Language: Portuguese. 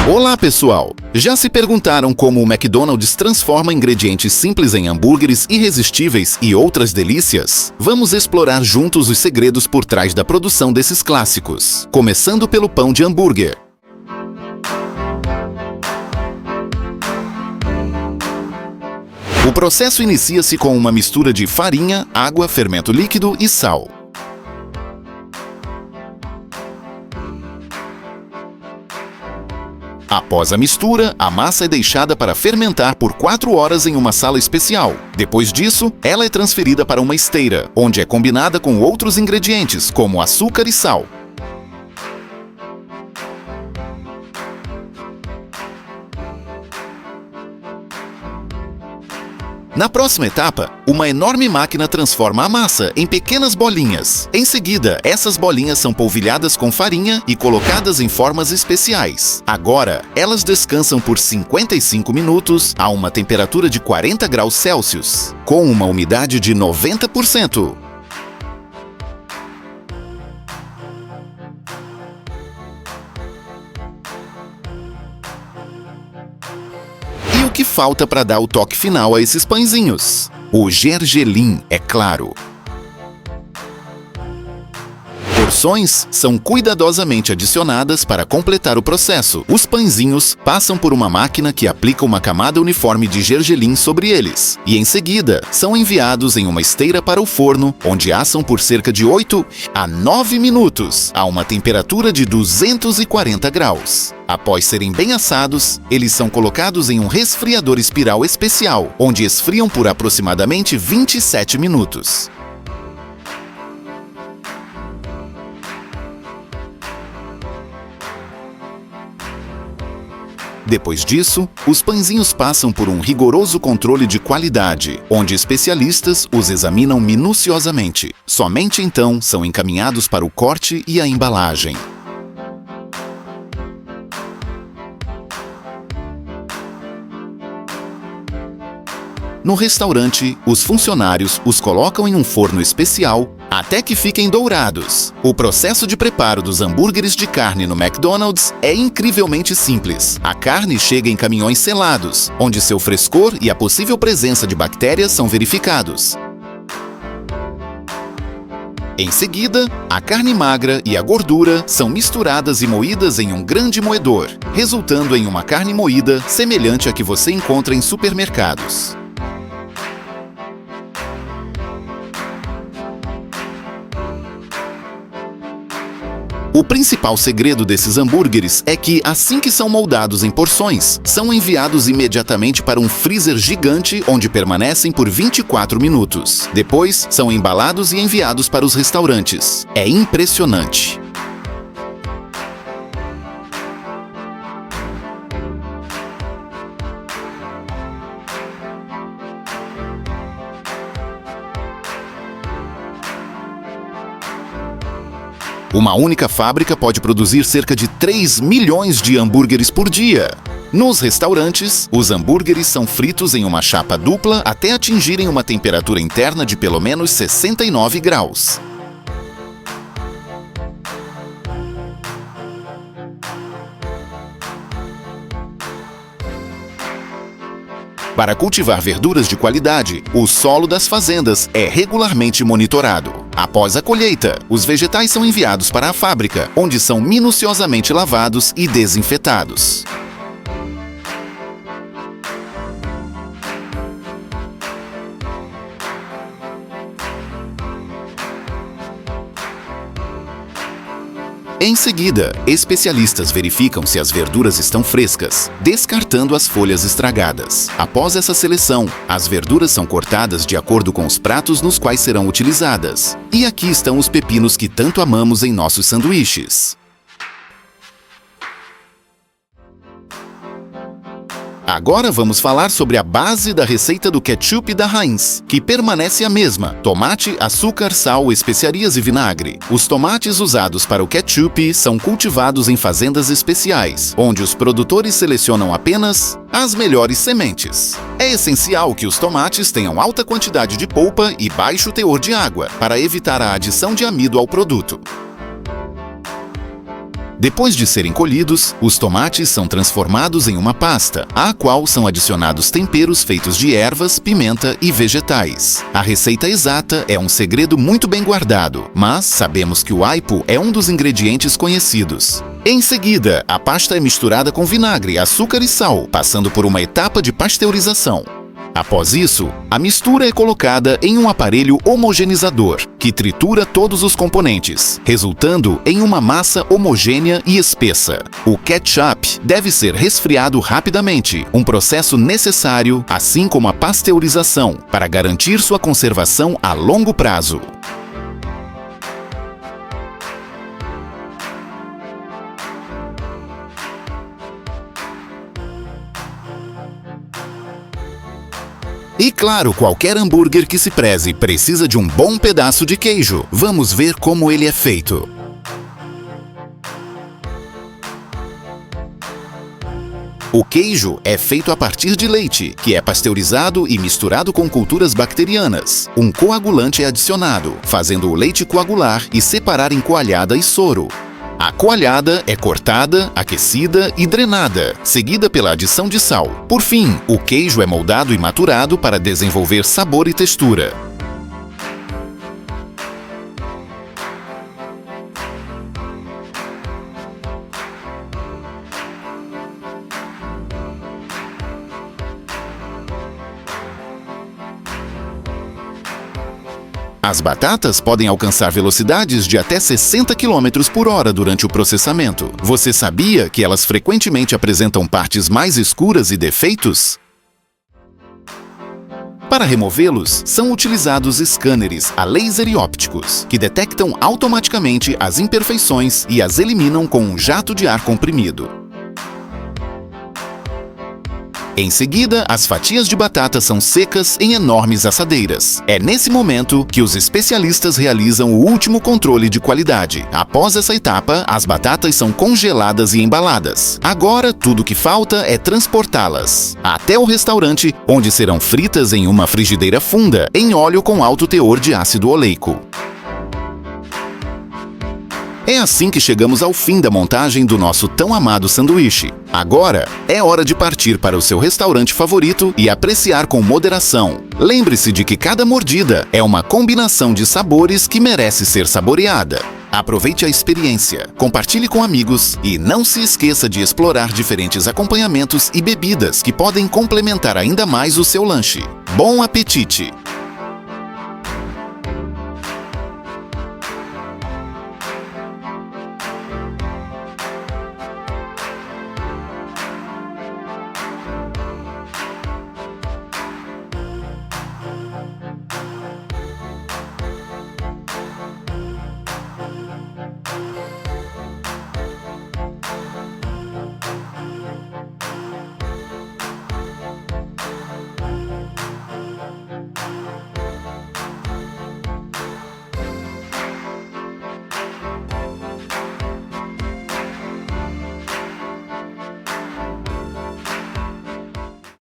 Olá, pessoal! Já se perguntaram como o McDonald's transforma ingredientes simples em hambúrgueres irresistíveis e outras delícias? Vamos explorar juntos os segredos por trás da produção desses clássicos, começando pelo pão de hambúrguer. O processo inicia-se com uma mistura de farinha, água, fermento líquido e sal. Após a mistura, a massa é deixada para fermentar por 4 horas em uma sala especial. Depois disso, ela é transferida para uma esteira, onde é combinada com outros ingredientes, como açúcar e sal. Na próxima etapa, uma enorme máquina transforma a massa em pequenas bolinhas. Em seguida, essas bolinhas são polvilhadas com farinha e colocadas em formas especiais. Agora, elas descansam por 55 minutos a uma temperatura de 40 graus Celsius, com uma umidade de 90%. O que falta para dar o toque final a esses pãezinhos? O gergelim, é claro. Porções são cuidadosamente adicionadas para completar o processo. Os pãezinhos passam por uma máquina que aplica uma camada uniforme de gergelim sobre eles, e em seguida são enviados em uma esteira para o forno, onde assam por cerca de 8 a 9 minutos, a uma temperatura de 240 graus. Após serem bem assados, eles são colocados em um resfriador espiral especial, onde esfriam por aproximadamente 27 minutos. Depois disso, os pãezinhos passam por um rigoroso controle de qualidade, onde especialistas os examinam minuciosamente. Somente então são encaminhados para o corte e a embalagem. No restaurante, os funcionários os colocam em um forno especial até que fiquem dourados. O processo de preparo dos hambúrgueres de carne no McDonald's é incrivelmente simples. A carne chega em caminhões selados, onde seu frescor e a possível presença de bactérias são verificados. Em seguida, a carne magra e a gordura são misturadas e moídas em um grande moedor, resultando em uma carne moída semelhante à que você encontra em supermercados. O principal segredo desses hambúrgueres é que, assim que são moldados em porções, são enviados imediatamente para um freezer gigante onde permanecem por 24 minutos. Depois, são embalados e enviados para os restaurantes. É impressionante! Uma única fábrica pode produzir cerca de 3 milhões de hambúrgueres por dia. Nos restaurantes, os hambúrgueres são fritos em uma chapa dupla até atingirem uma temperatura interna de pelo menos 69 graus. Para cultivar verduras de qualidade, o solo das fazendas é regularmente monitorado. Após a colheita, os vegetais são enviados para a fábrica, onde são minuciosamente lavados e desinfetados. Em seguida, especialistas verificam se as verduras estão frescas, descartando as folhas estragadas. Após essa seleção, as verduras são cortadas de acordo com os pratos nos quais serão utilizadas. E aqui estão os pepinos que tanto amamos em nossos sanduíches. Agora vamos falar sobre a base da receita do ketchup da Heinz, que permanece a mesma: tomate, açúcar, sal, especiarias e vinagre. Os tomates usados para o ketchup são cultivados em fazendas especiais, onde os produtores selecionam apenas as melhores sementes. É essencial que os tomates tenham alta quantidade de polpa e baixo teor de água, para evitar a adição de amido ao produto. Depois de serem colhidos, os tomates são transformados em uma pasta, à qual são adicionados temperos feitos de ervas, pimenta e vegetais. A receita exata é um segredo muito bem guardado, mas sabemos que o aipo é um dos ingredientes conhecidos. Em seguida, a pasta é misturada com vinagre, açúcar e sal, passando por uma etapa de pasteurização. Após isso, a mistura é colocada em um aparelho homogeneizador, que tritura todos os componentes, resultando em uma massa homogênea e espessa. O ketchup deve ser resfriado rapidamente, um processo necessário, assim como a pasteurização, para garantir sua conservação a longo prazo. E claro, qualquer hambúrguer que se preze precisa de um bom pedaço de queijo. Vamos ver como ele é feito. O queijo é feito a partir de leite, que é pasteurizado e misturado com culturas bacterianas. Um coagulante é adicionado, fazendo o leite coagular e separar em coalhada e soro. A coalhada é cortada, aquecida e drenada, seguida pela adição de sal. Por fim, o queijo é moldado e maturado para desenvolver sabor e textura. As batatas podem alcançar velocidades de até 60 km por hora durante o processamento. Você sabia que elas frequentemente apresentam partes mais escuras e defeitos? Para removê-los, são utilizados scanners a laser e ópticos, que detectam automaticamente as imperfeições e as eliminam com um jato de ar comprimido. Em seguida, as fatias de batata são secas em enormes assadeiras. É nesse momento que os especialistas realizam o último controle de qualidade. Após essa etapa, as batatas são congeladas e embaladas. Agora, tudo que falta é transportá-las até o restaurante, onde serão fritas em uma frigideira funda, em óleo com alto teor de ácido oleico. É assim que chegamos ao fim da montagem do nosso tão amado sanduíche. Agora, é hora de partir para o seu restaurante favorito e apreciar com moderação. Lembre-se de que cada mordida é uma combinação de sabores que merece ser saboreada. Aproveite a experiência, compartilhe com amigos e não se esqueça de explorar diferentes acompanhamentos e bebidas que podem complementar ainda mais o seu lanche. Bom apetite!